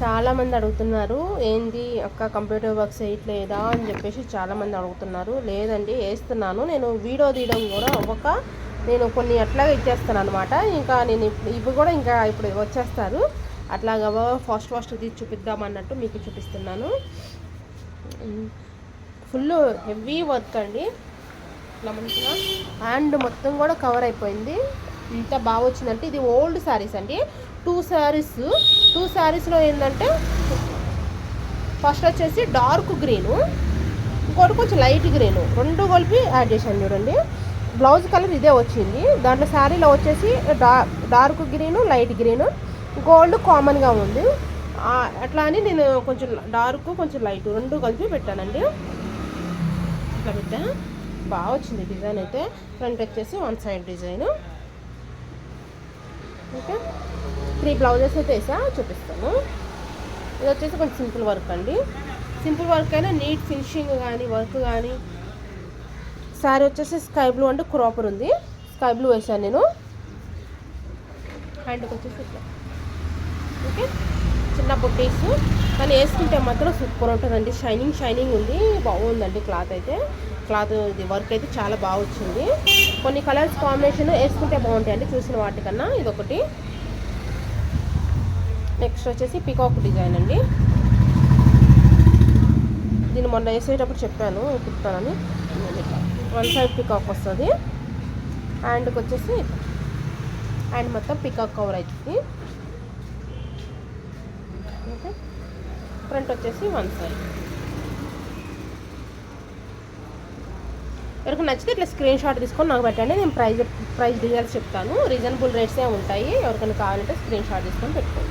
చాలామంది అడుగుతున్నారు, ఏంటి అక్క కంప్యూటర్ వర్క్ చేయట్లేదా అని చెప్పేసి చాలామంది అడుగుతున్నారు. లేదండి, వేస్తున్నాను. నేను వీడియో తీయడం కూడా అవ్వక నేను కొన్ని అట్లాగే ఇచ్చేస్తాను అనమాట. ఇంకా నేను ఇవి కూడా ఇంకా ఇప్పుడు వచ్చేస్తారు. అట్లాగా ఫాస్ట్ తీసి చూపిద్దాం అన్నట్టు మీకు చూపిస్తున్నాను. ఫుల్ హెవీ వర్క్ అండి. ఇట్లా మంచిగా హ్యాండ్ మొత్తం కూడా కవర్ అయిపోయింది. ఇంత బాగా వచ్చిందంటే ఇది ఓల్డ్ శారీస్ అండి. టూ శారీస్లో ఏంటంటే ఫస్ట్ వచ్చేసి డార్క్ గ్రీను, ఇంకోటి కొంచెం లైట్ గ్రీను, రెండు కలిపి యాడ్ చేశాను చూడండి. బ్లౌజ్ కలర్ ఇదే వచ్చింది. దాంట్లో శారీలో వచ్చేసి dark green, light green, gold కామన్గా ఉంది. అట్లా అని నేను కొంచెం డార్క్ కొంచెం లైట్ రెండు కలిపి పెట్టానండి. ఇట్లా పెట్టా, బాగా వచ్చింది డిజైన్ అయితే. ఫ్రంట్ వచ్చేసి one side design. Okay, 3 blouses అయితే వేసా, చూపిస్తాను. ఇది వచ్చేసి కొంచెం సింపుల్ వర్క్ అండి. సింపుల్ వర్క్ అయినా నీట్ ఫినిషింగ్ కానీ వర్క్ కానీ. శారీ వచ్చేసి స్కై బ్లూ అంటే క్రాపర్ ఉంది, స్కై బ్లూ వేసాను నేను. హ్యాండ్కి వచ్చేసి ఇట్లా ఓకే, చిన్న బుట్టీస్. కానీ వేసుకుంటే మాత్రం సూపర్ ఉంటుందండి. షైనింగ్ ఉంది, బాగుందండి క్లాత్ అయితే. ఇది వర్క్ అయితే చాలా బాగా వచ్చింది. కొన్ని కలర్స్ కాంబినేషన్ వేసుకుంటే బాగుంటాయండి చూసిన వాటికన్నా. ఇదొకటి. నెక్స్ట్ వచ్చేసి పికాక్ డిజైన్ అండి. దీన్ని మొన్న వేసేటప్పుడు చెప్పాను కుడతానని. వన్ సైడ్ పికాక్ వస్తుంది. హ్యాండ్కి వచ్చేసి హ్యాండ్ మొత్తం పికాక్ కవర్ అవుతుంది. ఓకే, ఫ్రంట్ వచ్చేసి వన్ సైడ్. ఎవరికి నచ్చితే ఇట్లా స్క్రీన్ షాట్ తీసుకొని నాకు పెట్టండి. నేను ప్రైస్ డీటెయిల్స్ చెప్తాను. రీజనబుల్ రేట్సే ఉంటాయి. ఎవరికైనా కావాలంటే స్క్రీన్ షాట్ తీసుకొని పెట్టుకోండి.